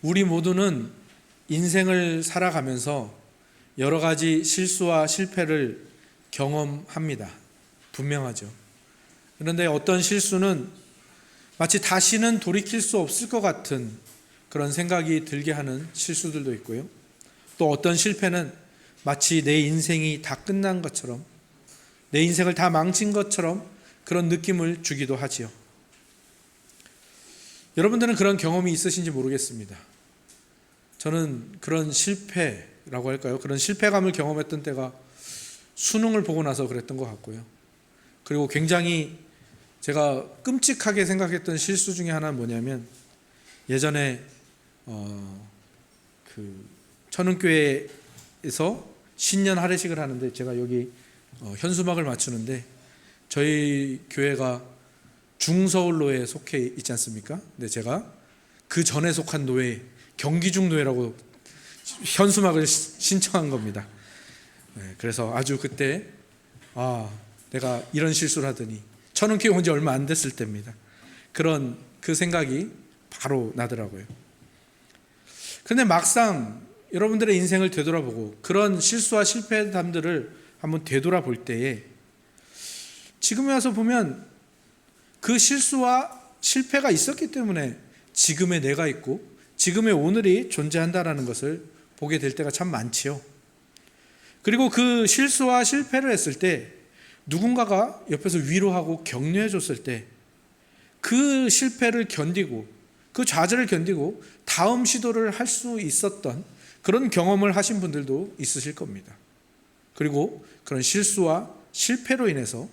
우리 모두는 인생을 살아가면서 여러 가지 실수와 실패를 경험합니다. 분명하죠. 그런데 어떤 실수는 마치 다시는 돌이킬 수 없을 것 같은 그런 생각이 들게 하는 실수들도 있고요. 또 어떤 실패는 마치 내 인생이 다 끝난 것처럼, 내 인생을 다 망친 것처럼 그런 느낌을 주기도 하지요. 여러분들은 그런 경험이 있으신지 모르겠습니다. 저는 그런 실패라고 할까요? 그런 실패감을 경험했던 때가 수능을 보고 나서 그랬던 것 같고요. 그리고 굉장히 제가 끔찍하게 생각했던 실수 중에 하나는 뭐냐면, 예전에 천은교회에서 신년 할애식을 하는데, 제가 여기 현수막을 맞추는데, 저희 교회가 중서울로에 속해 있지 않습니까? 근데 제가 그 전에 속한 노예, 경기중노예라고 현수막을 신청한 겁니다. 그래서 아주 그때 내가 이런 실수를 하더니, 천은교회 온 지 얼마 안 됐을 때입니다. 그 생각이 바로 나더라고요. 그런데 막상 여러분들의 인생을 되돌아보고 그런 실수와 실패담들을 한번 되돌아볼 때에, 지금에 와서 보면 그 실수와 실패가 있었기 때문에 지금의 내가 있고 지금의 오늘이 존재한다는 것을 보게 될 때가 참 많지요. 그리고 그 실수와 실패를 했을 때 누군가가 옆에서 위로하고 격려해 줬을 때, 그 실패를 견디고 그 좌절을 견디고 다음 시도를 할 수 있었던 그런 경험을 하신 분들도 있으실 겁니다. 그리고 그런 실수와 실패로 인해서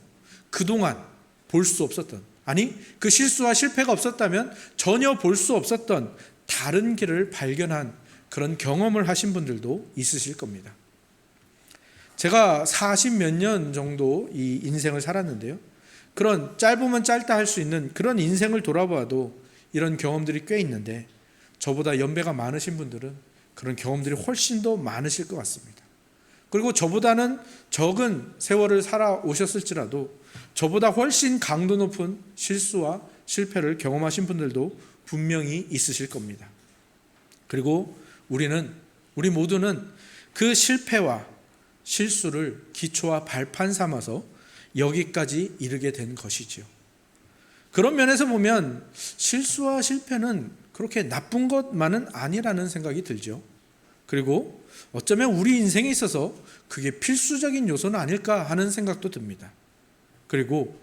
그동안 볼 수 없었던, 아니 그 실수와 실패가 없었다면 전혀 볼 수 없었던 다른 길을 발견한 그런 경험을 하신 분들도 있으실 겁니다. 제가 40몇 년 정도 이 인생을 살았는데요, 그런 짧으면 짧다 할 수 있는 그런 인생을 돌아봐도 이런 경험들이 꽤 있는데, 저보다 연배가 많으신 분들은 그런 경험들이 훨씬 더 많으실 것 같습니다. 그리고 저보다는 적은 세월을 살아오셨을지라도 저보다 훨씬 강도 높은 실수와 실패를 경험하신 분들도 분명히 있으실 겁니다. 그리고 우리 모두는 그 실패와 실수를 기초와 발판 삼아서 여기까지 이르게 된 것이지요. 그런 면에서 보면 실수와 실패는 그렇게 나쁜 것만은 아니라는 생각이 들죠. 그리고 어쩌면 우리 인생에 있어서 그게 필수적인 요소는 아닐까 하는 생각도 듭니다. 그리고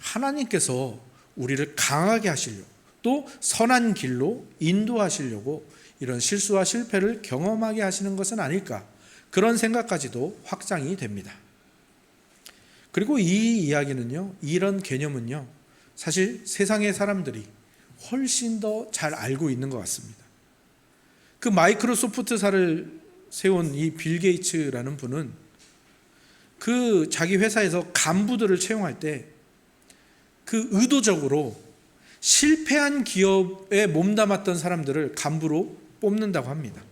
하나님께서 우리를 강하게 하시려고, 또 선한 길로 인도하시려고 이런 실수와 실패를 경험하게 하시는 것은 아닐까, 그런 생각까지도 확장이 됩니다. 그리고 이 이야기는요, 이런 개념은요, 사실 세상의 사람들이 훨씬 더 잘 알고 있는 것 같습니다. 그 마이크로소프트사를 세운 이 빌 게이츠라는 분은 그 자기 회사에서 간부들을 채용할 때 그 의도적으로 실패한 기업에 몸담았던 사람들을 간부로 뽑는다고 합니다.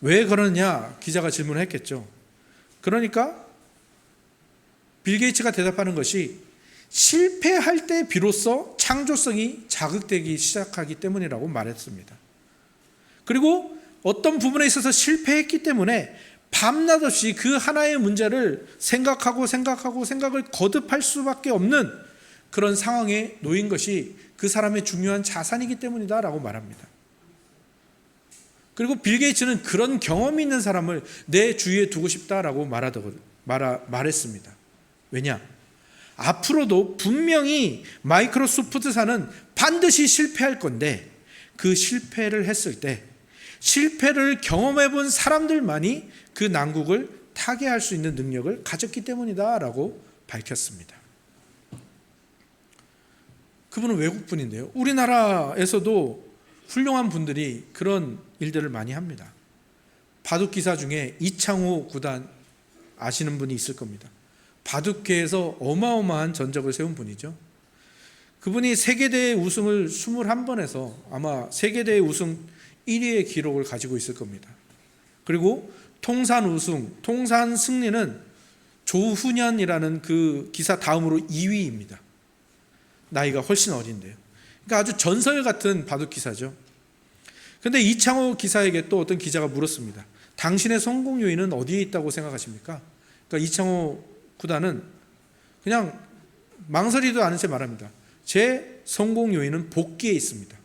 왜 그러느냐 기자가 질문을 했겠죠. 그러니까 빌 게이츠가 대답하는 것이, 실패할 때 비로소 창조성이 자극되기 시작하기 때문이라고 말했습니다. 그리고 어떤 부분에 있어서 실패했기 때문에 밤낮 없이 그 하나의 문제를 생각을 거듭할 수밖에 없는 그런 상황에 놓인 것이 그 사람의 중요한 자산이기 때문이다라고 말합니다. 그리고 빌 게이츠는 그런 경험이 있는 사람을 내 주위에 두고 싶다라고 말했습니다. 왜냐? 앞으로도 분명히 마이크로소프트사는 반드시 실패할 건데, 그 실패를 했을 때 실패를 경험해 본 사람들만이 그 난국을 타개할 수 있는 능력을 가졌기 때문이다 라고 밝혔습니다. 그분은 외국분인데요, 우리나라에서도 훌륭한 분들이 그런 일들을 많이 합니다. 바둑기사 중에 이창호 구단 아시는 분이 있을 겁니다. 바둑계에서 어마어마한 전적을 세운 분이죠. 그분이 세계대회 우승을 21번 해서 아마 세계대회 우승 1위의 기록을 가지고 있을 겁니다. 그리고 통산 승리는 조훈현이라는 그 기사 다음으로 2위입니다. 나이가 훨씬 어린데요. 그러니까 아주 전설 같은 바둑 기사죠. 그런데 이창호 기사에게 또 어떤 기자가 물었습니다. 당신의 성공 요인은 어디에 있다고 생각하십니까? 그러니까 이창호 구단은 그냥 망설이도 않은 채 말합니다. 제 성공 요인은 복기에 있습니다.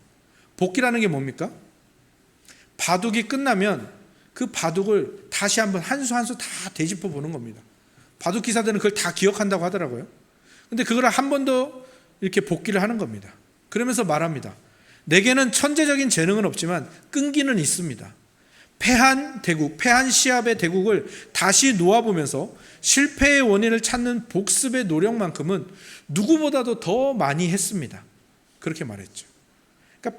복기라는 게 뭡니까? 바둑이 끝나면 그 바둑을 다시 한번 한 수 한 수 다 되짚어 보는 겁니다. 바둑 기사들은 그걸 다 기억한다고 하더라고요. 근데 그걸 한 번 더 이렇게 복기를 하는 겁니다. 그러면서 말합니다. 내게는 천재적인 재능은 없지만 끈기는 있습니다. 패한 대국, 패한 시합의 대국을 다시 놓아보면서 실패의 원인을 찾는 복습의 노력만큼은 누구보다도 더 많이 했습니다. 그렇게 말했죠. 그러니까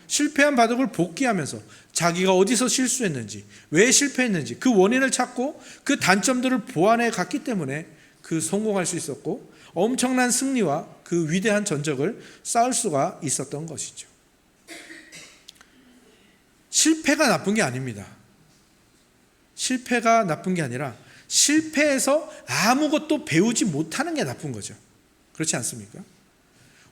실패한 바둑을 복귀하면서 자기가 어디서 실수했는지, 왜 실패했는지 그 원인을 찾고 그 단점들을 보완해 갔기 때문에 그 성공할 수 있었고 엄청난 승리와 그 위대한 전적을 쌓을 수가 있었던 것이죠. 실패가 나쁜 게 아닙니다. 실패가 나쁜 게 아니라 실패해서 아무것도 배우지 못하는 게 나쁜 거죠. 그렇지 않습니까?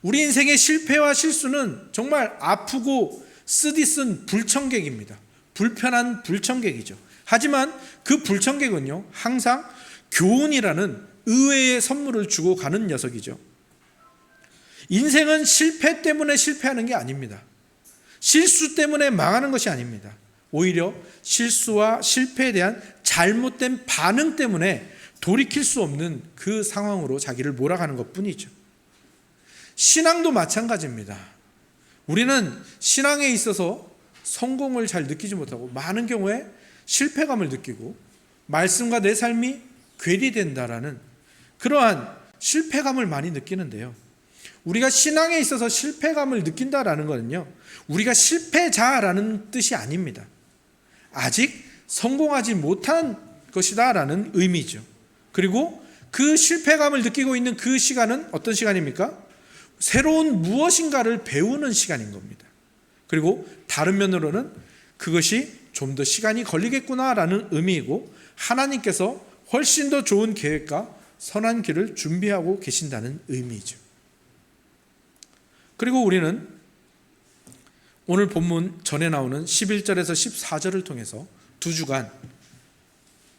우리 인생의 실패와 실수는 정말 아프고 쓰디쓴 불청객입니다. 불편한 불청객이죠. 하지만 그 불청객은요, 항상 교훈이라는 의외의 선물을 주고 가는 녀석이죠. 인생은 실패 때문에 실패하는 게 아닙니다. 실수 때문에 망하는 것이 아닙니다. 오히려 실수와 실패에 대한 잘못된 반응 때문에 돌이킬 수 없는 그 상황으로 자기를 몰아가는 것뿐이죠. 신앙도 마찬가지입니다. 우리는 신앙에 있어서 성공을 잘 느끼지 못하고 많은 경우에 실패감을 느끼고 말씀과 내 삶이 괴리된다라는 그러한 실패감을 많이 느끼는데요. 우리가 신앙에 있어서 실패감을 느낀다라는 것은요, 우리가 실패자라는 뜻이 아닙니다. 아직 성공하지 못한 것이다라는 의미죠. 그리고 그 실패감을 느끼고 있는 그 시간은 어떤 시간입니까? 새로운 무엇인가를 배우는 시간인 겁니다. 그리고 다른 면으로는 그것이 좀 더 시간이 걸리겠구나라는 의미이고 하나님께서 훨씬 더 좋은 계획과 선한 길을 준비하고 계신다는 의미죠. 그리고 우리는 오늘 본문 전에 나오는 11절에서 14절을 통해서 두 주간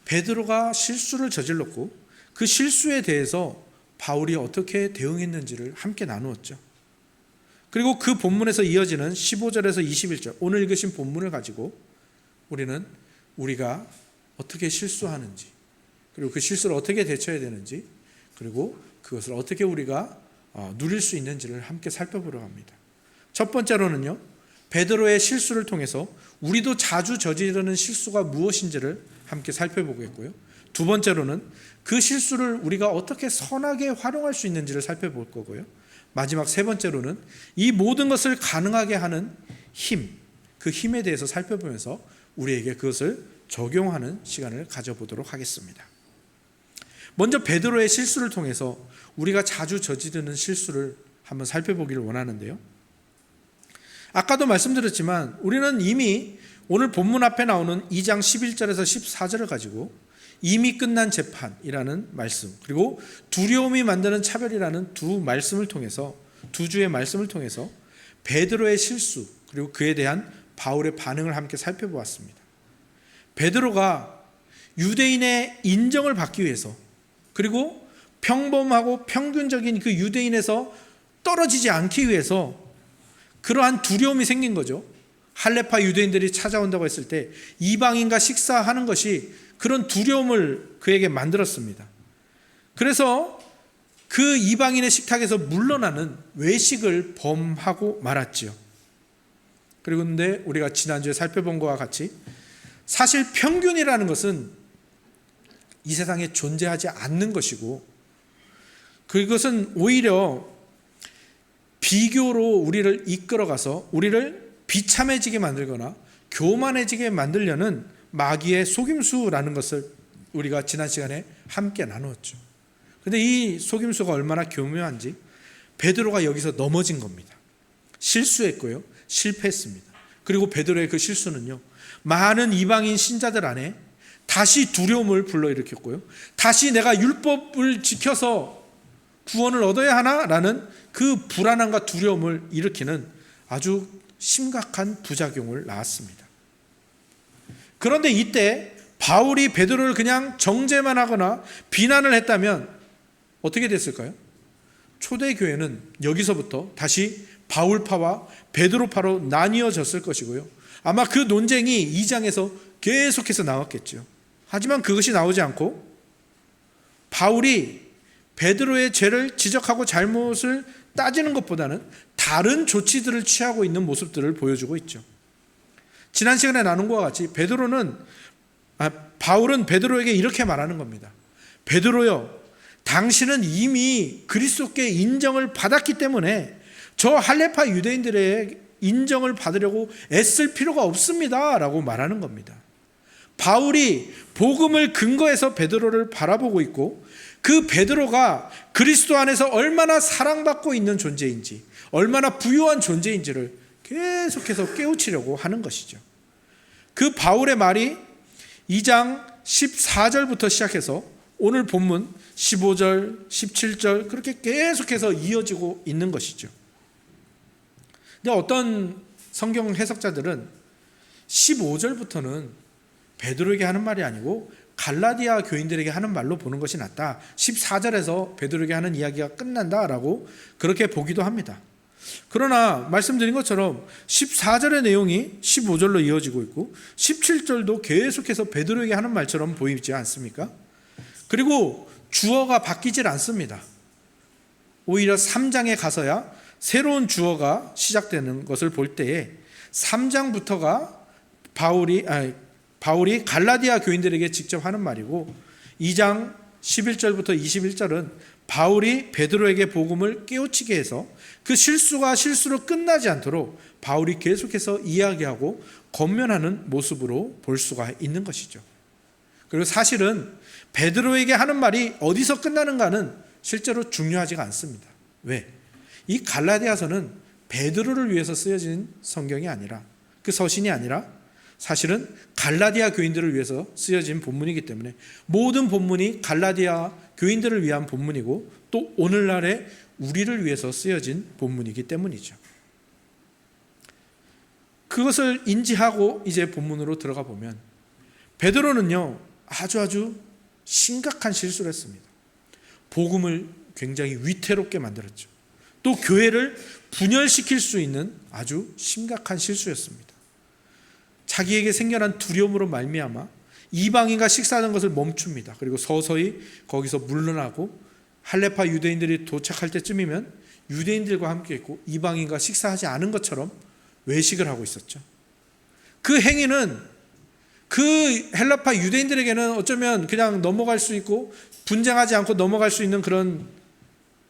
베드로가 실수를 저질렀고 그 실수에 대해서 바울이 어떻게 대응했는지를 함께 나누었죠. 그리고 그 본문에서 이어지는 15절에서 21절 오늘 읽으신 본문을 가지고 우리는 우리가 어떻게 실수하는지, 그리고 그 실수를 어떻게 대처해야 되는지, 그리고 그것을 어떻게 우리가 누릴 수 있는지를 함께 살펴보려고 합니다. 첫 번째로는요, 베드로의 실수를 통해서 우리도 자주 저지르는 실수가 무엇인지를 함께 살펴보겠고요. 두 번째로는 그 실수를 우리가 어떻게 선하게 활용할 수 있는지를 살펴볼 거고요. 마지막 세 번째로는 이 모든 것을 가능하게 하는 힘, 그 힘에 대해서 살펴보면서 우리에게 그것을 적용하는 시간을 가져보도록 하겠습니다. 먼저 베드로의 실수를 통해서 우리가 자주 저지르는 실수를 한번 살펴보기를 원하는데요. 아까도 말씀드렸지만 우리는 이미 오늘 본문 앞에 나오는 2장 11절에서 14절을 가지고 이미 끝난 재판이라는 말씀, 그리고 두려움이 만드는 차별이라는 두 말씀을 통해서, 두 주의 말씀을 통해서 베드로의 실수, 그리고 그에 대한 바울의 반응을 함께 살펴보았습니다. 베드로가 유대인의 인정을 받기 위해서, 그리고 평범하고 평균적인 그 유대인에서 떨어지지 않기 위해서 그러한 두려움이 생긴 거죠. 할레파 유대인들이 찾아온다고 했을 때 이방인과 식사하는 것이 그런 두려움을 그에게 만들었습니다. 그래서 그 이방인의 식탁에서 물러나는 외식을 범하고 말았지요. 그런데 우리가 지난주에 살펴본 것과 같이 사실 평균이라는 것은 이 세상에 존재하지 않는 것이고 그것은 오히려 비교로 우리를 이끌어가서 우리를 비참해지게 만들거나 교만해지게 만들려는 마귀의 속임수라는 것을 우리가 지난 시간에 함께 나누었죠. 그런데 이 속임수가 얼마나 교묘한지 베드로가 여기서 넘어진 겁니다. 실수했고요, 실패했습니다. 그리고 베드로의 그 실수는요, 많은 이방인 신자들 안에 다시 두려움을 불러일으켰고요, 다시 내가 율법을 지켜서 구원을 얻어야 하나라는 그 불안함과 두려움을 일으키는 아주 심각한 부작용을 낳았습니다. 그런데 이때 바울이 베드로를 그냥 정죄만 하거나 비난을 했다면 어떻게 됐을까요? 초대교회는 여기서부터 다시 바울파와 베드로파로 나뉘어졌을 것이고요. 아마 그 논쟁이 2장에서 계속해서 나왔겠죠. 하지만 그것이 나오지 않고 바울이 베드로의 죄를 지적하고 잘못을 따지는 것보다는 다른 조치들을 취하고 있는 모습들을 보여주고 있죠. 지난 시간에 나눈 것과 같이 바울은 베드로에게 이렇게 말하는 겁니다. 베드로여, 당신은 이미 그리스도께 인정을 받았기 때문에 저 할레파 유대인들의 인정을 받으려고 애쓸 필요가 없습니다 라고 말하는 겁니다. 바울이 복음을 근거해서 베드로를 바라보고 있고 그 베드로가 그리스도 안에서 얼마나 사랑받고 있는 존재인지, 얼마나 부유한 존재인지를 계속해서 깨우치려고 하는 것이죠. 그 바울의 말이 2장 14절부터 시작해서 오늘 본문 15절, 17절 그렇게 계속해서 이어지고 있는 것이죠. 근데 어떤 성경 해석자들은 15절부터는 베드로에게 하는 말이 아니고 갈라디아 교인들에게 하는 말로 보는 것이 낫다. 14절에서 베드로에게 하는 이야기가 끝난다라고 그렇게 보기도 합니다. 그러나 말씀드린 것처럼 14절의 내용이 15절로 이어지고 있고 17절도 계속해서 베드로에게 하는 말처럼 보이지 않습니까? 그리고 주어가 바뀌질 않습니다. 오히려 3장에 가서야 새로운 주어가 시작되는 것을 볼 때에 3장부터가 바울이 갈라디아 교인들에게 직접 하는 말이고 2장 11절부터 21절은 바울이 베드로에게 복음을 깨우치게 해서 그 실수가 실수로 끝나지 않도록 바울이 계속해서 이야기하고 권면하는 모습으로 볼 수가 있는 것이죠. 그리고 사실은 베드로에게 하는 말이 어디서 끝나는가는 실제로 중요하지가 않습니다. 왜? 이 갈라디아서는 베드로를 위해서 쓰여진 성경이 아니라, 그 서신이 아니라 사실은 갈라디아 교인들을 위해서 쓰여진 본문이기 때문에 모든 본문이 갈라디아 교인들을 위한 본문이고 또 오늘날의 우리를 위해서 쓰여진 본문이기 때문이죠. 그것을 인지하고 이제 본문으로 들어가 보면 베드로는요 아주 심각한 실수를 했습니다. 복음을 굉장히 위태롭게 만들었죠. 또 교회를 분열시킬 수 있는 아주 심각한 실수였습니다. 자기에게 생겨난 두려움으로 말미암아 이방인과 식사하는 것을 멈춥니다. 그리고 서서히 거기서 물러나고 할레파 유대인들이 도착할 때쯤이면 유대인들과 함께 있고 이방인과 식사하지 않은 것처럼 외식을 하고 있었죠. 그 행위는 그 헬라파 유대인들에게는 어쩌면 그냥 넘어갈 수 있고 분쟁하지 않고 넘어갈 수 있는 그런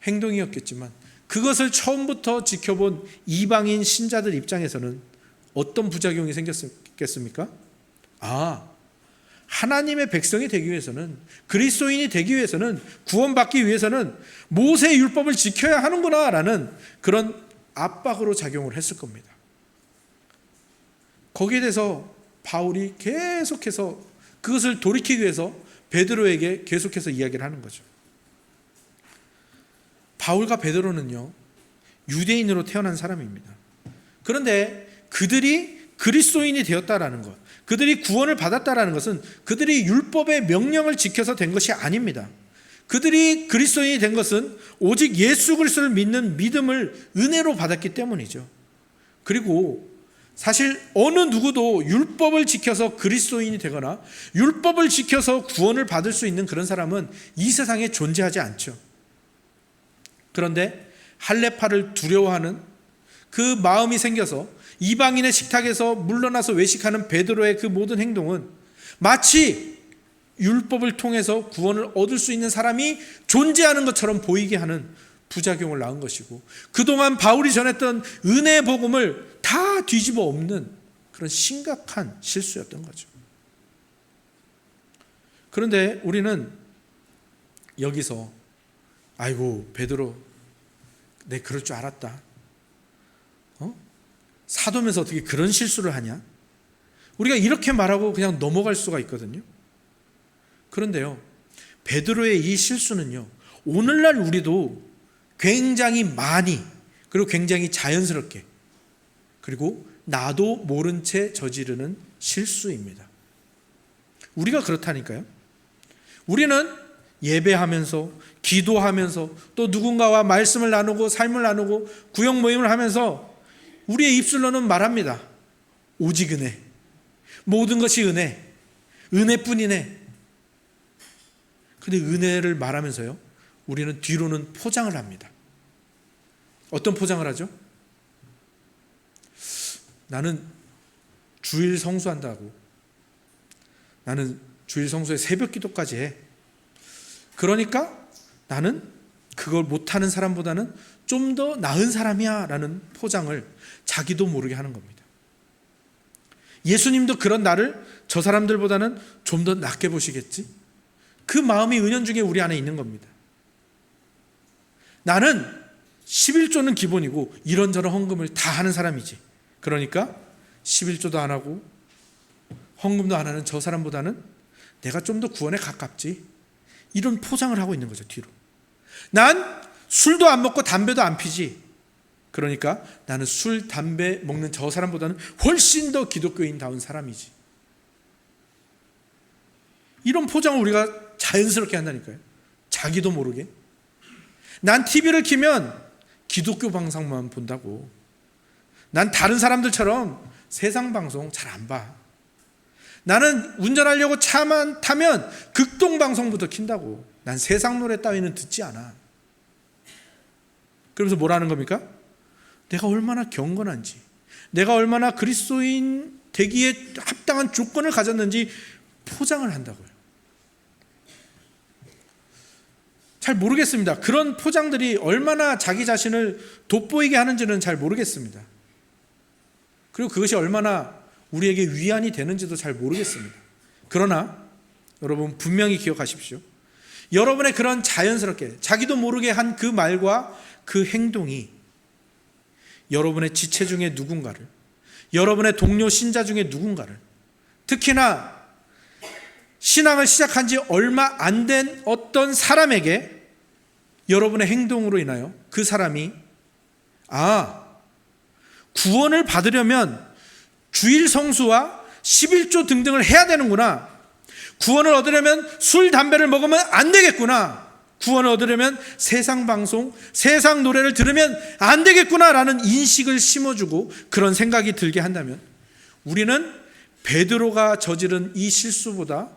행동이었겠지만 그것을 처음부터 지켜본 이방인 신자들 입장에서는 어떤 부작용이 생겼겠습니까? 하나님의 백성이 되기 위해서는, 그리스도인이 되기 위해서는, 구원받기 위해서는 모세의 율법을 지켜야 하는구나 라는 그런 압박으로 작용을 했을 겁니다. 거기에 대해서 바울이 계속해서 그것을 돌이키기 위해서 베드로에게 계속해서 이야기를 하는 거죠. 바울과 베드로는요 유대인으로 태어난 사람입니다. 그런데 그들이 그리스도인이 되었다라는 것, 그들이 구원을 받았다라는 것은 그들이 율법의 명령을 지켜서 된 것이 아닙니다. 그들이 그리스도인이 된 것은 오직 예수 그리스도를 믿는 믿음을 은혜로 받았기 때문이죠. 그리고 사실 어느 누구도 율법을 지켜서 그리스도인이 되거나 율법을 지켜서 구원을 받을 수 있는 그런 사람은 이 세상에 존재하지 않죠. 그런데 할레파를 두려워하는 그 마음이 생겨서 이방인의 식탁에서 물러나서 외식하는 베드로의 그 모든 행동은 마치 율법을 통해서 구원을 얻을 수 있는 사람이 존재하는 것처럼 보이게 하는 부작용을 낳은 것이고, 그동안 바울이 전했던 은혜의 복음을 다 뒤집어 엎는 그런 심각한 실수였던 거죠. 그런데 우리는 여기서 아이고 베드로 내 그럴 줄 알았다, 사도면서 어떻게 그런 실수를 하냐, 우리가 이렇게 말하고 그냥 넘어갈 수가 있거든요. 그런데요 베드로의 이 실수는요 오늘날 우리도 굉장히 많이, 그리고 굉장히 자연스럽게, 그리고 나도 모른 채 저지르는 실수입니다. 우리가 그렇다니까요. 우리는 예배하면서, 기도하면서, 또 누군가와 말씀을 나누고 삶을 나누고 구역 모임을 하면서 우리의 입술로는 말합니다. 오직 은혜, 모든 것이 은혜, 은혜뿐이네. 그런데 은혜를 말하면서요, 우리는 뒤로는 포장을 합니다. 어떤 포장을 하죠? 나는 주일 성수한다고, 나는 주일 성수에 새벽 기도까지 해. 그러니까 나는 그걸 못하는 사람보다는 좀 더 나은 사람이야 라는 포장을 자기도 모르게 하는 겁니다. 예수님도 그런 나를 저 사람들보다는 좀 더 낫게 보시겠지? 그 마음이 은연중에 우리 안에 있는 겁니다. 나는 11조는 기본이고 이런저런 헌금을 다 하는 사람이지. 그러니까 11조도 안 하고 헌금도 안 하는 저 사람보다는 내가 좀 더 구원에 가깝지. 이런 포장을 하고 있는 거죠, 뒤로. 난 술도 안 먹고 담배도 안 피지. 그러니까 나는 술, 담배 먹는 저 사람보다는 훨씬 더 기독교인다운 사람이지. 이런 포장을 우리가 자연스럽게 한다니까요. 자기도 모르게. 난 TV를 켜면 기독교 방송만 본다고. 난 다른 사람들처럼 세상 방송 잘 안 봐. 나는 운전하려고 차만 타면 극동 방송부터 킨다고. 난 세상 노래 따위는 듣지 않아. 그러면서 뭐라는 겁니까? 내가 얼마나 경건한지, 내가 얼마나 그리스도인 되기에 합당한 조건을 가졌는지 포장을 한다고요. 잘 모르겠습니다. 그런 포장들이 얼마나 자기 자신을 돋보이게 하는지는 잘 모르겠습니다. 그리고 그것이 얼마나 우리에게 위안이 되는지도 잘 모르겠습니다. 그러나 여러분 분명히 기억하십시오. 여러분의 그런 자연스럽게 자기도 모르게 한 그 말과 그 행동이 여러분의 지체 중에 누군가를, 여러분의 동료 신자 중에 누군가를, 특히나 신앙을 시작한 지 얼마 안 된 어떤 사람에게 여러분의 행동으로 인하여 그 사람이 구원을 받으려면 주일 성수와 11조 등등을 해야 되는구나. 구원을 얻으려면 술, 담배를 먹으면 안 되겠구나. 구원을 얻으려면 세상 방송, 세상 노래를 들으면 안 되겠구나라는 인식을 심어주고 그런 생각이 들게 한다면 우리는 베드로가 저지른 이 실수보다,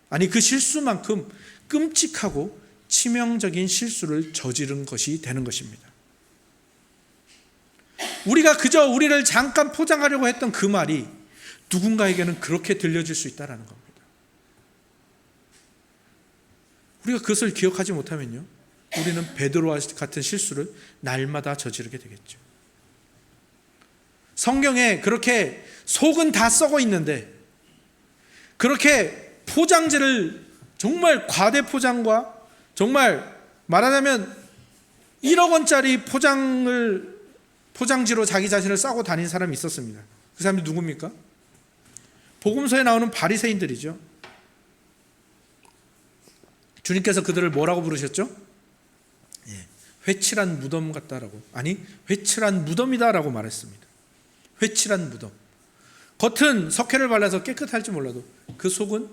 아니 그 실수만큼 끔찍하고 치명적인 실수를 저지른 것이 되는 것입니다. 우리가 그저 우리를 잠깐 포장하려고 했던 그 말이 누군가에게는 그렇게 들려질 수 있다는 겁니다. 우리가 그것을 기억하지 못하면요, 우리는 베드로와 같은 실수를 날마다 저지르게 되겠죠. 성경에 그렇게 속은 다 썩어 있는데 그렇게 포장지를 정말 과대 포장과 정말 말하자면 1억 원짜리 포장지로 자기 자신을 싸고 다닌 사람이 있었습니다. 그 사람이 누굽니까? 복음서에 나오는 바리새인들이죠. 주님께서 그들을 뭐라고 부르셨죠? 회칠한 무덤 같다라고, 아니 회칠한 무덤이다라고 말했습니다. 회칠한 무덤. 겉은 석회를 발라서 깨끗할지 몰라도 그 속은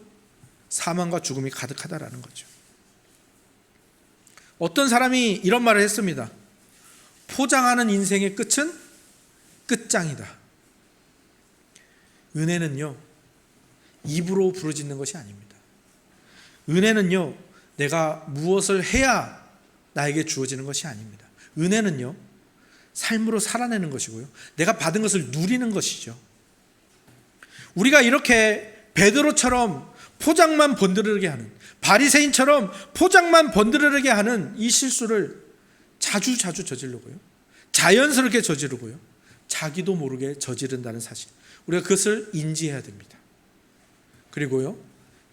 사망과 죽음이 가득하다라는 거죠. 어떤 사람이 이런 말을 했습니다. 포장하는 인생의 끝은 끝장이다. 은혜는요, 입으로 부르짖는 것이 아닙니다. 은혜는요, 내가 무엇을 해야 나에게 주어지는 것이 아닙니다. 은혜는요, 삶으로 살아내는 것이고요, 내가 받은 것을 누리는 것이죠. 우리가 이렇게 베드로처럼 포장만 번드르게 하는, 바리새인처럼 포장만 번드르게 하는 이 실수를 자주 저지르고요, 자연스럽게 저지르고요, 자기도 모르게 저지른다는 사실, 우리가 그것을 인지해야 됩니다. 그리고요,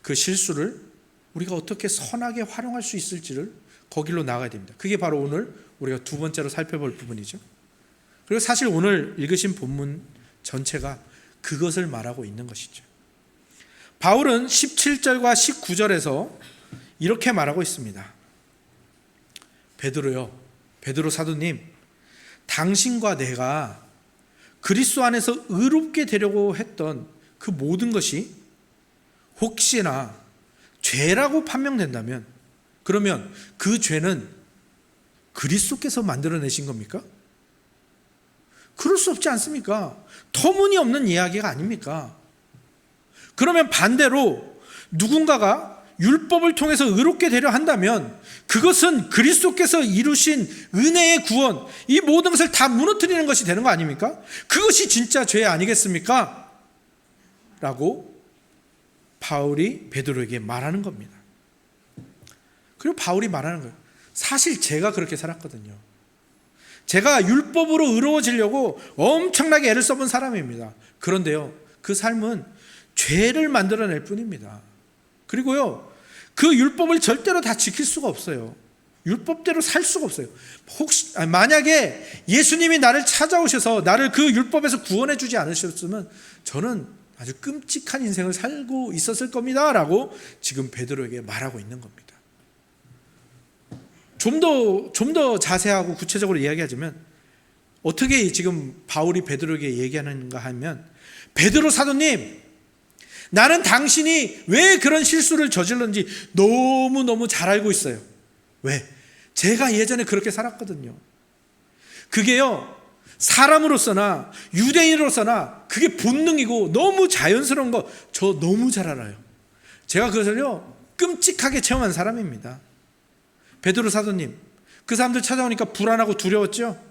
그 실수를 우리가 어떻게 선하게 활용할 수 있을지를 거길로 나가야 됩니다. 그게 바로 오늘 우리가 두 번째로 살펴볼 부분이죠. 그리고 사실 오늘 읽으신 본문 전체가 그것을 말하고 있는 것이죠. 바울은 17절과 19절에서 이렇게 말하고 있습니다. 베드로요, 베드로 사도님, 당신과 내가 그리스도 안에서 의롭게 되려고 했던 그 모든 것이 혹시나 죄라고 판명된다면, 그러면 그 죄는 그리스도께서 만들어내신 겁니까? 그럴 수 없지 않습니까? 터무니없는 이야기가 아닙니까? 그러면 반대로 누군가가 율법을 통해서 의롭게 되려 한다면 그것은 그리스도께서 이루신 은혜의 구원, 이 모든 것을 다 무너뜨리는 것이 되는 거 아닙니까? 그것이 진짜 죄 아니겠습니까? 라고 바울이 베드로에게 말하는 겁니다. 그리고 바울이 말하는 거예요. 사실 제가 그렇게 살았거든요. 제가 율법으로 의로워지려고 엄청나게 애를 써본 사람입니다. 그런데요, 그 삶은 죄를 만들어낼 뿐입니다. 그리고요, 그 율법을 절대로 다 지킬 수가 없어요. 율법대로 살 수가 없어요. 혹시 만약에 예수님이 나를 찾아오셔서 나를 그 율법에서 구원해 주지 않으셨으면 저는 아주 끔찍한 인생을 살고 있었을 겁니다 라고 지금 베드로에게 말하고 있는 겁니다. 좀 더 자세하고 구체적으로 이야기하자면 어떻게 지금 바울이 베드로에게 얘기하는가 하면, 베드로 사도님, 나는 당신이 왜 그런 실수를 저질렀는지 너무너무 잘 알고 있어요. 왜? 제가 예전에 그렇게 살았거든요. 그게요, 사람으로서나 유대인으로서나 그게 본능이고 너무 자연스러운 거 저 너무 잘 알아요. 제가 그것을요 끔찍하게 체험한 사람입니다. 베드로 사도님, 그 사람들 찾아오니까 불안하고 두려웠죠?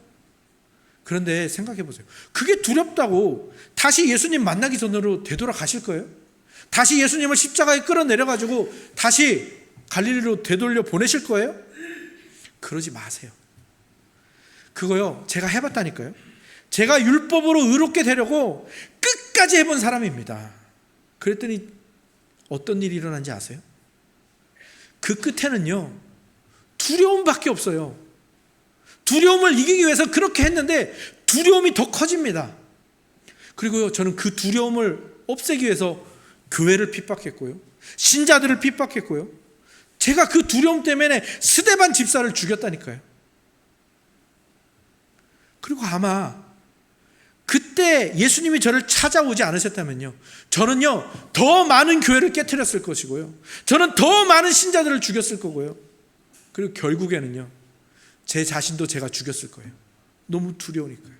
그런데 생각해 보세요. 그게 두렵다고 다시 예수님 만나기 전으로 되돌아가실 거예요? 다시 예수님을 십자가에 끌어내려가지고 다시 갈릴리로 되돌려 보내실 거예요? 그러지 마세요. 그거요, 제가 해봤다니까요. 제가 율법으로 의롭게 되려고 끝까지 해본 사람입니다. 그랬더니 어떤 일이 일어난지 아세요? 그 끝에는요, 두려움밖에 없어요. 두려움을 이기기 위해서 그렇게 했는데 두려움이 더 커집니다. 그리고요, 저는 그 두려움을 없애기 위해서 교회를 핍박했고요, 신자들을 핍박했고요, 제가 그 두려움 때문에 스데반 집사를 죽였다니까요. 그리고 아마 그때 예수님이 저를 찾아오지 않으셨다면요, 저는요 더 많은 교회를 깨트렸을 것이고요, 저는 더 많은 신자들을 죽였을 거고요, 그리고 결국에는요 제 자신도 제가 죽였을 거예요. 너무 두려우니까요.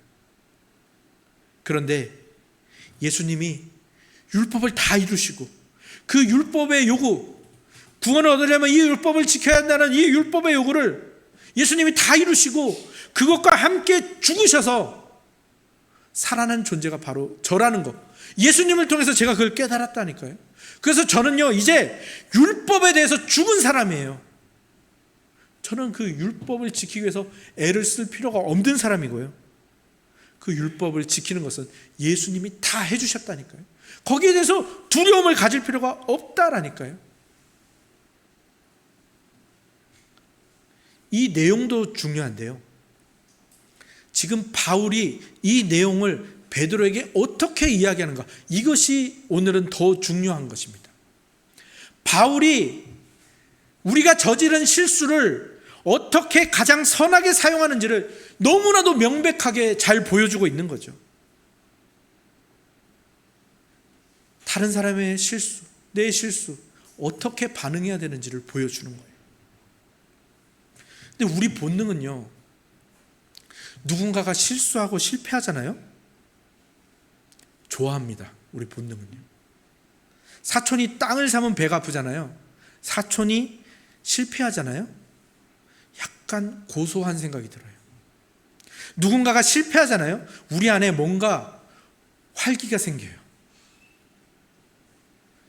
그런데 예수님이 율법을 다 이루시고 그 율법의 요구, 구원을 얻으려면 이 율법을 지켜야 한다는 이 율법의 요구를 예수님이 다 이루시고 그것과 함께 죽으셔서 살아난 존재가 바로 저라는 거, 예수님을 통해서 제가 그걸 깨달았다니까요. 그래서 저는요 이제 율법에 대해서 죽은 사람이에요. 저는 그 율법을 지키기 위해서 애를 쓸 필요가 없는 사람이고요, 그 율법을 지키는 것은 예수님이 다 해주셨다니까요. 거기에 대해서 두려움을 가질 필요가 없다라니까요. 이 내용도 중요한데요, 지금 바울이 이 내용을 베드로에게 어떻게 이야기하는가, 이것이 오늘은 더 중요한 것입니다. 바울이 우리가 저지른 실수를 어떻게 가장 선하게 사용하는지를 너무나도 명백하게 잘 보여주고 있는 거죠. 다른 사람의 실수, 내 실수, 어떻게 반응해야 되는지를 보여주는 거예요. 근데 우리 본능은요, 누군가가 실수하고 실패하잖아요, 좋아합니다. 우리 본능은요. 사촌이 땅을 사면 배가 아프잖아요. 사촌이 실패하잖아요, 약간 고소한 생각이 들어요. 누군가가 실패하잖아요, 우리 안에 뭔가 활기가 생겨요.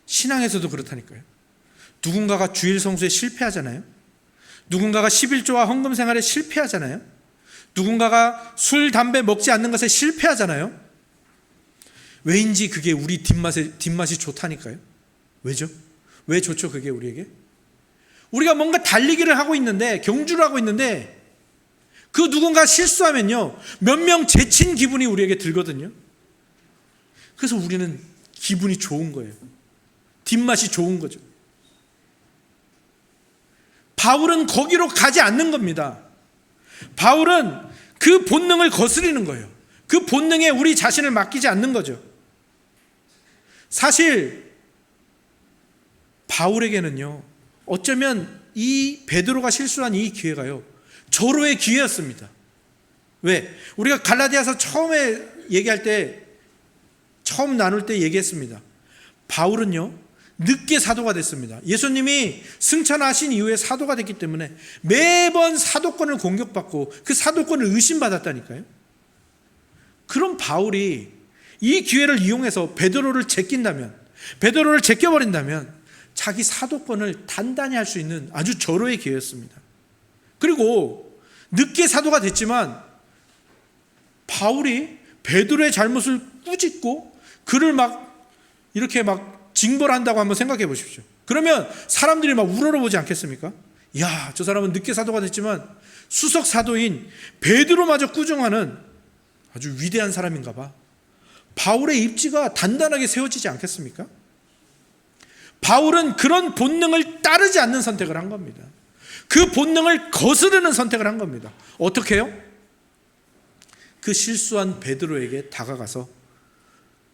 신앙에서도 그렇다니까요. 누군가가 주일 성수에 실패하잖아요, 누군가가 11조와 헌금 생활에 실패하잖아요, 누군가가 술, 담배 먹지 않는 것에 실패하잖아요. 왜인지 그게 우리 뒷맛이 좋다니까요. 왜죠? 왜 좋죠 그게 우리에게? 우리가 뭔가 달리기를 하고 있는데, 경주를 하고 있는데 그 누군가 실수하면요 몇 명 제친 기분이 우리에게 들거든요. 그래서 우리는 기분이 좋은 거예요. 뒷맛이 좋은 거죠. 바울은 거기로 가지 않는 겁니다. 바울은 그 본능을 거스리는 거예요. 그 본능에 우리 자신을 맡기지 않는 거죠. 사실 바울에게는요, 어쩌면 이 베드로가 실수한 이 기회가요, 절호의 기회였습니다. 왜? 우리가 갈라디아서 처음에 얘기할 때, 처음 나눌 때 얘기했습니다. 바울은요, 늦게 사도가 됐습니다. 예수님이 승천하신 이후에 사도가 됐기 때문에 매번 사도권을 공격받고 그 사도권을 의심받았다니까요. 그럼 바울이 이 기회를 이용해서 베드로를 제낀다면, 베드로를 제껴버린다면 자기 사도권을 단단히 할 수 있는 아주 절호의 기회였습니다. 그리고 늦게 사도가 됐지만 바울이 베드로의 잘못을 꾸짖고 그를 막 이렇게 막 징벌한다고 한번 생각해 보십시오. 그러면 사람들이 막 우러러보지 않겠습니까? 야, 저 사람은 늦게 사도가 됐지만 수석 사도인 베드로마저 꾸중하는 아주 위대한 사람인가 봐. 바울의 입지가 단단하게 세워지지 않겠습니까? 바울은 그런 본능을 따르지 않는 선택을 한 겁니다. 그 본능을 거스르는 선택을 한 겁니다. 어떻게 해요? 그 실수한 베드로에게 다가가서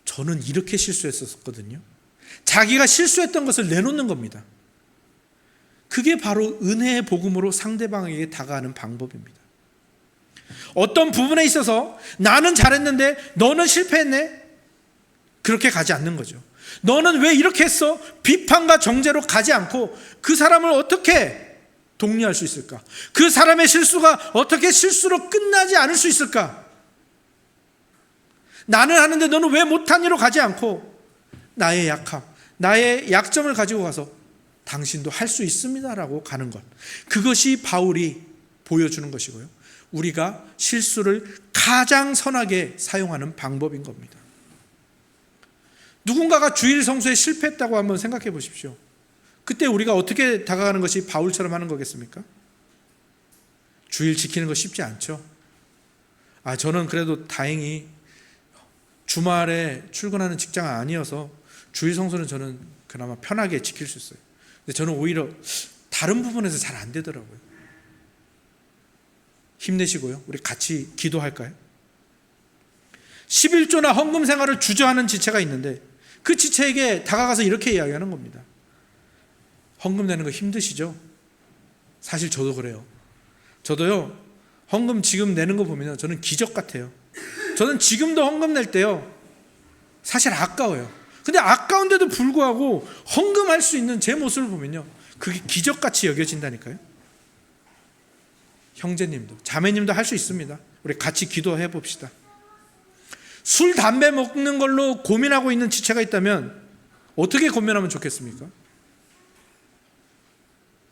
저는 이렇게 실수했었거든요. 자기가 실수했던 것을 내놓는 겁니다. 그게 바로 은혜의 복음으로 상대방에게 다가가는 방법입니다. 어떤 부분에 있어서 나는 잘했는데 너는 실패했네? 그렇게 가지 않는 거죠. 너는 왜 이렇게 했어? 비판과 정죄로 가지 않고 그 사람을 어떻게 독려할 수 있을까? 그 사람의 실수가 어떻게 실수로 끝나지 않을 수 있을까? 나는 하는데 너는 왜 못하니로 가지 않고 나의 약함, 나의 약점을 가지고 가서 당신도 할 수 있습니다라고 가는 것. 그것이 바울이 보여주는 것이고요. 우리가 실수를 가장 선하게 사용하는 방법인 겁니다. 누군가가 주일 성수에 실패했다고 한번 생각해 보십시오. 그때 우리가 어떻게 다가가는 것이 바울처럼 하는 거겠습니까? 주일 지키는 거 쉽지 않죠. 저는 그래도 다행히 주말에 출근하는 직장은 아니어서 주일 성수는 저는 그나마 편하게 지킬 수 있어요. 근데 저는 오히려 다른 부분에서 잘 안 되더라고요. 힘내시고요. 우리 같이 기도할까요? 11조나 헌금 생활을 주저하는 지체가 있는데 그 지체에게 다가가서 이렇게 이야기하는 겁니다. 헌금 내는 거 힘드시죠? 사실 저도 그래요. 저도요, 헌금 지금 내는 거 보면 저는 기적 같아요. 저는 지금도 헌금 낼 때요, 사실 아까워요. 근데 아까운데도 불구하고 헌금할 수 있는 제 모습을 보면요, 그게 기적같이 여겨진다니까요. 형제님도 자매님도 할 수 있습니다. 우리 같이 기도해 봅시다. 술, 담배 먹는 걸로 고민하고 있는 지체가 있다면 어떻게 고민하면 좋겠습니까?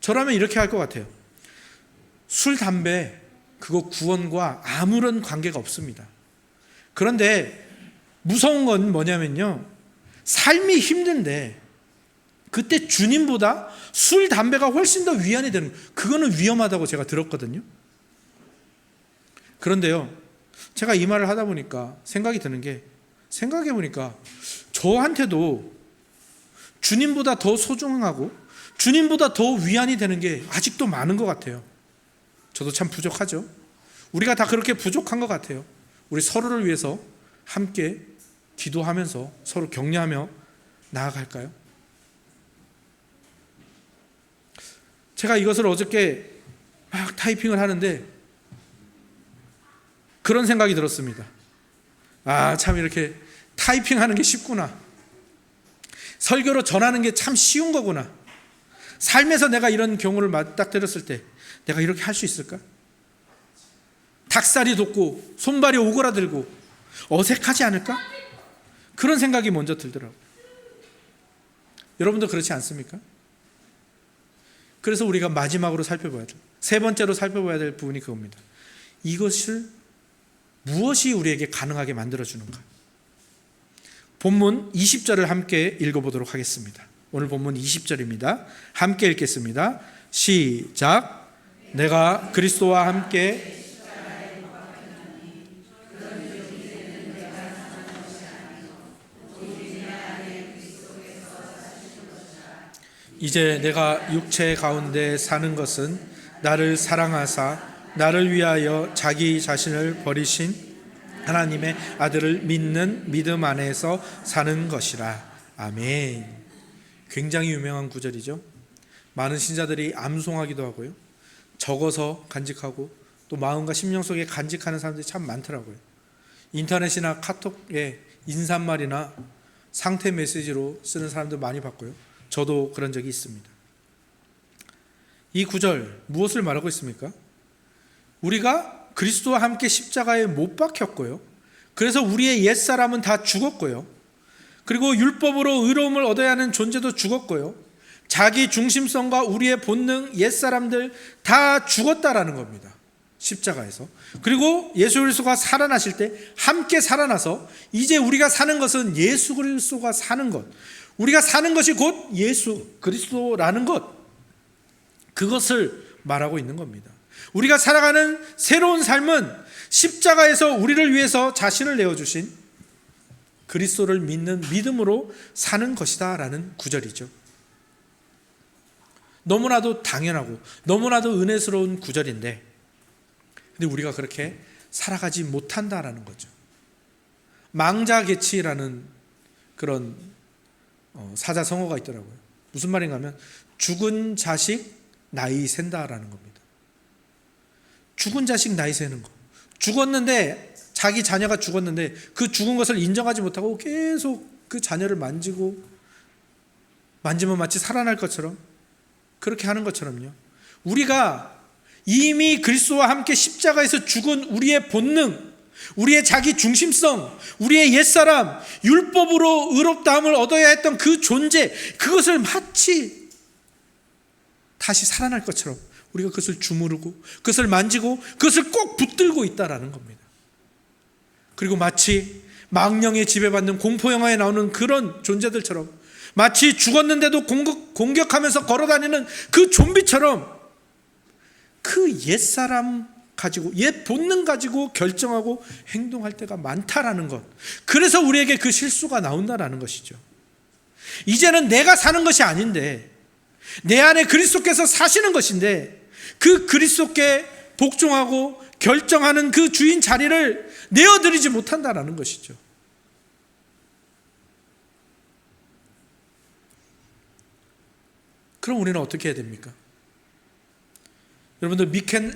저라면 이렇게 할 것 같아요. 술, 담배 그거 구원과 아무런 관계가 없습니다. 그런데 무서운 건 뭐냐면요, 삶이 힘든데 그때 주님보다 술, 담배가 훨씬 더 위안이 되는 거예요. 그거는 위험하다고 제가 들었거든요. 그런데요, 제가 이 말을 하다 보니까 생각이 드는 게, 생각해 보니까 저한테도 주님보다 더 소중하고 주님보다 더 위안이 되는 게 아직도 많은 것 같아요. 저도 참 부족하죠. 우리가 다 그렇게 부족한 것 같아요. 우리 서로를 위해서 함께 기도하면서 서로 격려하며 나아갈까요? 제가 이것을 어저께 막 타이핑을 하는데 그런 생각이 들었습니다. 참 이렇게 타이핑하는 게 쉽구나. 설교로 전하는 게 참 쉬운 거구나. 삶에서 내가 이런 경우를 맞닥뜨렸을 때 내가 이렇게 할 수 있을까? 닭살이 돋고 손발이 오그라들고 어색하지 않을까? 그런 생각이 먼저 들더라고요. 여러분도 그렇지 않습니까? 그래서 우리가 마지막으로 살펴봐야 돼. 세 번째로 살펴봐야 될 부분이 그겁니다. 이것을 무엇이 우리에게 가능하게 만들어주는가? 본문 20절을 함께 읽어보도록 하겠습니다. 오늘 본문 20절입니다. 함께 읽겠습니다. 시작. 내가 그리스도와 함께 이제 내가 육체 가운데 사는 것은 나를 사랑하사 나를 위하여 자기 자신을 버리신 하나님의 아들을 믿는 믿음 안에서 사는 것이라. 아멘. 굉장히 유명한 구절이죠. 많은 신자들이 암송하기도 하고요, 적어서 간직하고 또 마음과 심령 속에 간직하는 사람들이 참 많더라고요. 인터넷이나 카톡에 인사말이나 상태 메시지로 쓰는 사람들 많이 봤고요, 저도 그런 적이 있습니다. 이 구절 무엇을 말하고 있습니까? 우리가 그리스도와 함께 십자가에 못 박혔고요, 그래서 우리의 옛사람은 다 죽었고요, 그리고 율법으로 의로움을 얻어야 하는 존재도 죽었고요, 자기 중심성과 우리의 본능, 옛사람들 다 죽었다라는 겁니다, 십자가에서. 그리고 예수 그리스도가 살아나실 때 함께 살아나서 이제 우리가 사는 것은 예수 그리스도가 사는 것, 우리가 사는 것이 곧 예수 그리스도라는 것, 그것을 말하고 있는 겁니다. 우리가 살아가는 새로운 삶은 십자가에서 우리를 위해서 자신을 내어주신 그리스도를 믿는 믿음으로 사는 것이다 라는 구절이죠. 너무나도 당연하고 너무나도 은혜스러운 구절인데, 근데 우리가 그렇게 살아가지 못한다라는 거죠. 망자개치라는 그런 사자성어가 있더라고요. 무슨 말인가 하면 죽은 자식 나이 센다라는 겁니다. 죽은 자식 나이 세는 거. 죽었는데, 자기 자녀가 죽었는데 그 죽은 것을 인정하지 못하고 계속 그 자녀를 만지면 마치 살아날 것처럼, 그렇게 하는 것처럼요, 우리가 이미 그리스도와 함께 십자가에서 죽은 우리의 본능, 우리의 자기 중심성, 우리의 옛사람, 율법으로 의롭다함을 얻어야 했던 그 존재, 그것을 마치 다시 살아날 것처럼 우리가 그것을 주무르고 그것을 만지고 그것을 꼭 붙들고 있다라는 겁니다. 그리고 마치 망령에 지배받는 공포영화에 나오는 그런 존재들처럼, 마치 죽었는데도 공격하면서 걸어다니는 그 좀비처럼 그 옛사람 가지고, 옛 본능 가지고 결정하고 행동할 때가 많다라는 것, 그래서 우리에게 그 실수가 나온다라는 것이죠. 이제는 내가 사는 것이 아닌데 내 안에 그리스도께서 사시는 것인데, 그 그리스도께 복종하고 결정하는 그 주인 자리를 내어드리지 못한다라는 것이죠. 그럼 우리는 어떻게 해야 됩니까? 여러분들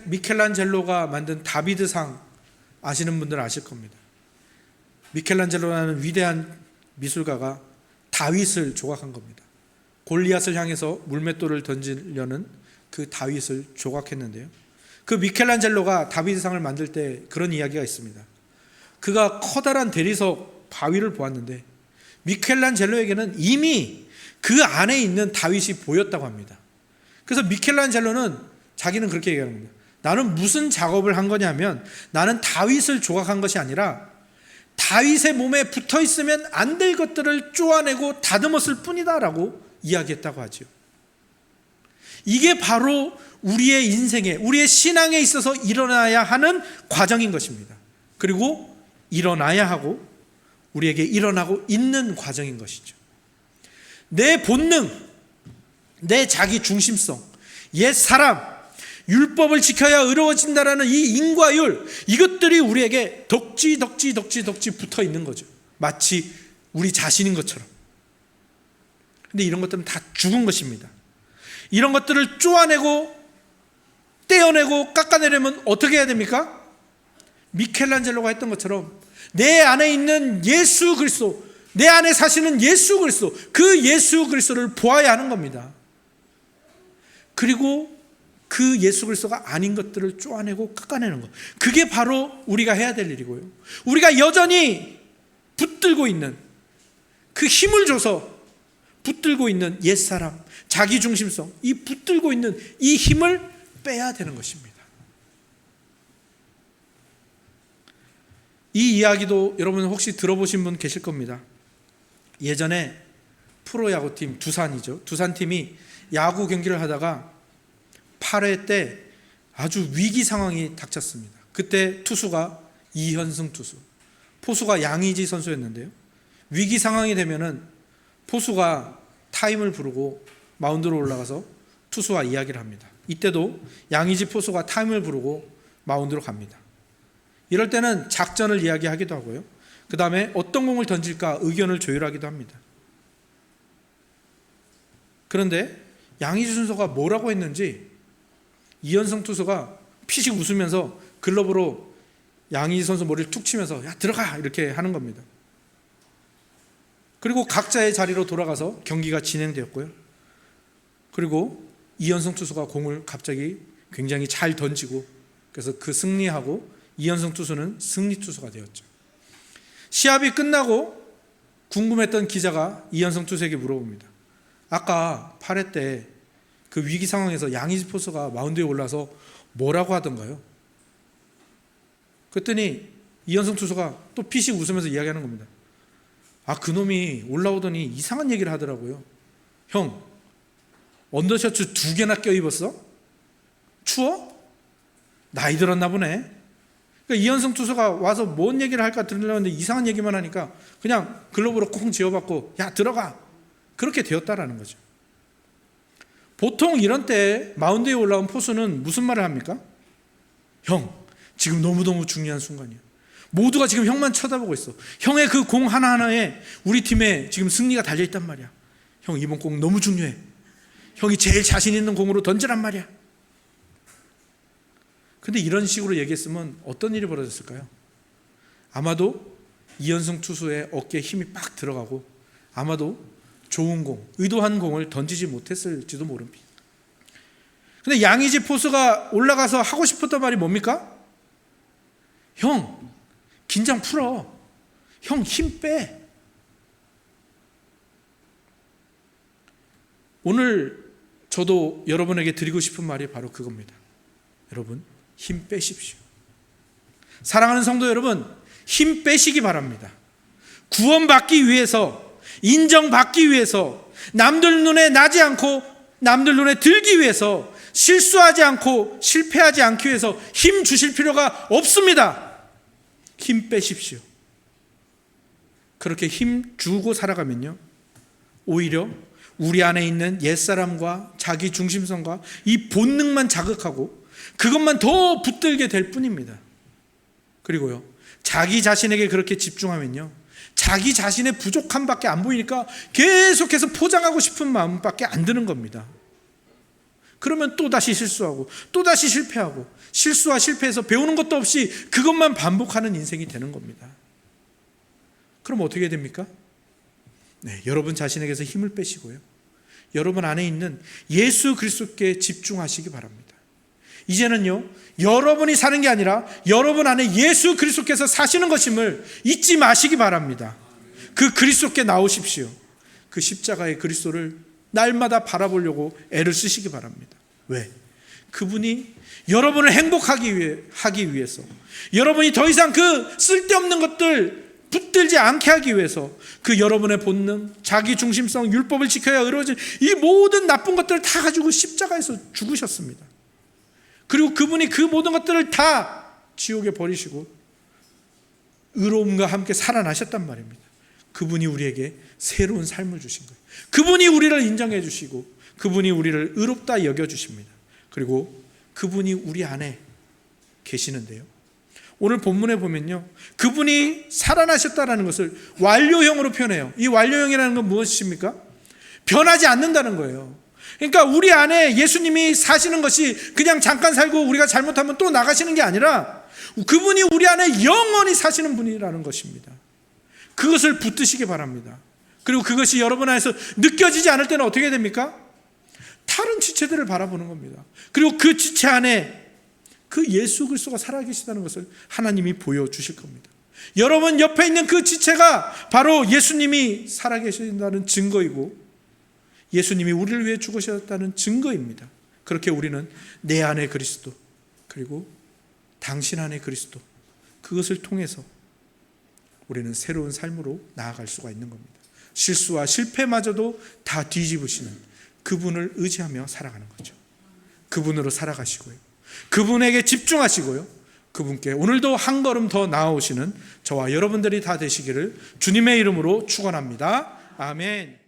미켈란젤로가 만든 다비드상 아시는 분들은 아실 겁니다. 미켈란젤로라는 위대한 미술가가 다윗을 조각한 겁니다. 골리앗을 향해서 물맷돌을 던지려는 그 다윗을 조각했는데요, 그 미켈란젤로가 다비드상을 만들 때 그런 이야기가 있습니다. 그가 커다란 대리석 바위를 보았는데 미켈란젤로에게는 이미 그 안에 있는 다윗이 보였다고 합니다. 그래서 미켈란젤로는 자기는 그렇게 얘기하는 겁니다. 나는 무슨 작업을 한 거냐면, 나는 다윗을 조각한 것이 아니라 다윗의 몸에 붙어 있으면 안 될 것들을 쪼아내고 다듬었을 뿐이다 라고 이야기했다고 하죠. 이게 바로 우리의 인생에, 우리의 신앙에 있어서 일어나야 하는 과정인 것입니다. 그리고 일어나야 하고 우리에게 일어나고 있는 과정인 것이죠. 내 본능, 내 자기 중심성, 옛 사람, 율법을 지켜야 의로워진다라는 이 인과율, 이것들이 우리에게 덕지 붙어 있는 거죠. 마치 우리 자신인 것처럼. 근데 이런 것들은 다 죽은 것입니다. 이런 것들을 쪼아내고 떼어내고 깎아내려면 어떻게 해야 됩니까? 미켈란젤로가 했던 것처럼 내 안에 있는 예수 그리스도, 내 안에 사시는 예수 그리스도, 그 예수 그리스도를 보아야 하는 겁니다. 그리고 그 예수 그리스도가 아닌 것들을 쪼아내고 깎아내는 것, 그게 바로 우리가 해야 될 일이고요, 우리가 여전히 붙들고 있는, 그 힘을 줘서 붙들고 있는 옛사람, 자기중심성, 이 붙들고 있는 이 힘을 빼야 되는 것입니다. 이 이야기도 여러분 혹시 들어보신 분 계실 겁니다. 예전에 프로야구팀 두산이죠. 두산팀이 야구 경기를 하다가 8회 때 아주 위기 상황이 닥쳤습니다. 그때 투수가 이현승 투수, 포수가 양의지 선수였는데요, 위기 상황이 되면은 포수가 타임을 부르고 마운드로 올라가서 투수와 이야기를 합니다. 이때도 양의지 포수가 타임을 부르고 마운드로 갑니다. 이럴 때는 작전을 이야기하기도 하고요. 그 다음에 어떤 공을 던질까 의견을 조율하기도 합니다. 그런데 양의지 선수가 뭐라고 했는지 이현성 투수가 피식 웃으면서 글러브로 양의지 선수 머리를 툭 치면서 야 들어가 이렇게 하는 겁니다. 그리고 각자의 자리로 돌아가서 경기가 진행되었고요. 그리고 이현성 투수가 공을 갑자기 굉장히 잘 던지고 그래서 그 승리하고 이현성 투수는 승리 투수가 되었죠. 시합이 끝나고 궁금했던 기자가 이현성 투수에게 물어봅니다. 아까 8회 때 그 위기 상황에서 양의지 포수가 마운드에 올라서 뭐라고 하던가요? 그랬더니 이현성 투수가 또 피식 웃으면서 이야기하는 겁니다. 아, 그놈이 올라오더니 이상한 얘기를 하더라고요. 형, 언더셔츠 2개나 껴입었어? 추워? 나이 들었나 보네. 그러니까 이현성 투수가 와서 뭔 얘기를 할까 들으려고 했는데 이상한 얘기만 하니까 그냥 글러브로 콩 지어받고 야 들어가, 그렇게 되었다라는 거죠. 보통 이런 때 마운드에 올라온 포수는 무슨 말을 합니까? 형, 지금 너무너무 중요한 순간이야. 모두가 지금 형만 쳐다보고 있어. 형의 그 공 하나하나에 우리 팀에 지금 승리가 달려있단 말이야. 형, 이번 공 너무 중요해. 형이 제일 자신 있는 공으로 던지란 말이야. 근데 이런 식으로 얘기했으면 어떤 일이 벌어졌을까요? 아마도 이현성 투수의 어깨에 힘이 빡 들어가고 아마도 좋은 공, 의도한 공을 던지지 못했을지도 모릅니다. 근데 양의지 포수가 올라가서 하고 싶었던 말이 뭡니까? 형, 긴장 풀어. 형, 힘 빼. 오늘 저도 여러분에게 드리고 싶은 말이 바로 그겁니다. 여러분, 힘 빼십시오. 사랑하는 성도 여러분, 힘 빼시기 바랍니다. 구원받기 위해서, 인정받기 위해서, 남들 눈에 나지 않고 남들 눈에 들기 위해서, 실수하지 않고 실패하지 않기 위해서 힘 주실 필요가 없습니다. 힘 빼십시오. 그렇게 힘 주고 살아가면요, 오히려 우리 안에 있는 옛사람과 자기 중심성과 이 본능만 자극하고 그것만 더 붙들게 될 뿐입니다. 그리고요, 자기 자신에게 그렇게 집중하면요, 자기 자신의 부족함밖에 안 보이니까 계속해서 포장하고 싶은 마음밖에 안 드는 겁니다. 그러면 또다시 실수하고 또다시 실패하고 실수와 실패해서 배우는 것도 없이 그것만 반복하는 인생이 되는 겁니다. 그럼 어떻게 됩니까? 네, 여러분 자신에게서 힘을 빼시고요, 여러분 안에 있는 예수 그리스도께 집중하시기 바랍니다. 이제는요, 여러분이 사는 게 아니라 여러분 안에 예수 그리스도께서 사시는 것임을 잊지 마시기 바랍니다. 그 그리스도께 나오십시오. 그 십자가의 그리스도를 날마다 바라보려고 애를 쓰시기 바랍니다. 왜? 그분이 여러분을 행복하게 하기 위해서, 여러분이 더 이상 그 쓸데없는 것들 붙들지 않게 하기 위해서 그 여러분의 본능, 자기 중심성, 율법을 지켜야 의로워진 이 모든 나쁜 것들을 다 가지고 십자가에서 죽으셨습니다. 그리고 그분이 그 모든 것들을 다 지옥에 버리시고 의로움과 함께 살아나셨단 말입니다. 그분이 우리에게 새로운 삶을 주신 거예요. 그분이 우리를 인정해 주시고 그분이 우리를 의롭다 여겨주십니다. 그리고 그분이 우리 안에 계시는데요, 오늘 본문에 보면요, 그분이 살아나셨다는 것을 완료형으로 표현해요. 이 완료형이라는 건 무엇입니까? 변하지 않는다는 거예요. 그러니까 우리 안에 예수님이 사시는 것이 그냥 잠깐 살고 우리가 잘못하면 또 나가시는 게 아니라 그분이 우리 안에 영원히 사시는 분이라는 것입니다. 그것을 붙드시기 바랍니다. 그리고 그것이 여러분 안에서 느껴지지 않을 때는 어떻게 됩니까? 다른 지체들을 바라보는 겁니다. 그리고 그 지체 안에 그 예수 그리스도가 살아계시다는 것을 하나님이 보여주실 겁니다. 여러분 옆에 있는 그 지체가 바로 예수님이 살아계신다는 증거이고 예수님이 우리를 위해 죽으셨다는 증거입니다. 그렇게 우리는 내 안에 그리스도, 그리고 당신 안에 그리스도, 그것을 통해서 우리는 새로운 삶으로 나아갈 수가 있는 겁니다. 실수와 실패마저도 다 뒤집으시는 그분을 의지하며 살아가는 거죠. 그분으로 살아가시고요, 그분에게 집중하시고요, 그분께 오늘도 한 걸음 더 나아오시는 저와 여러분들이 다 되시기를 주님의 이름으로 축원합니다. 아멘.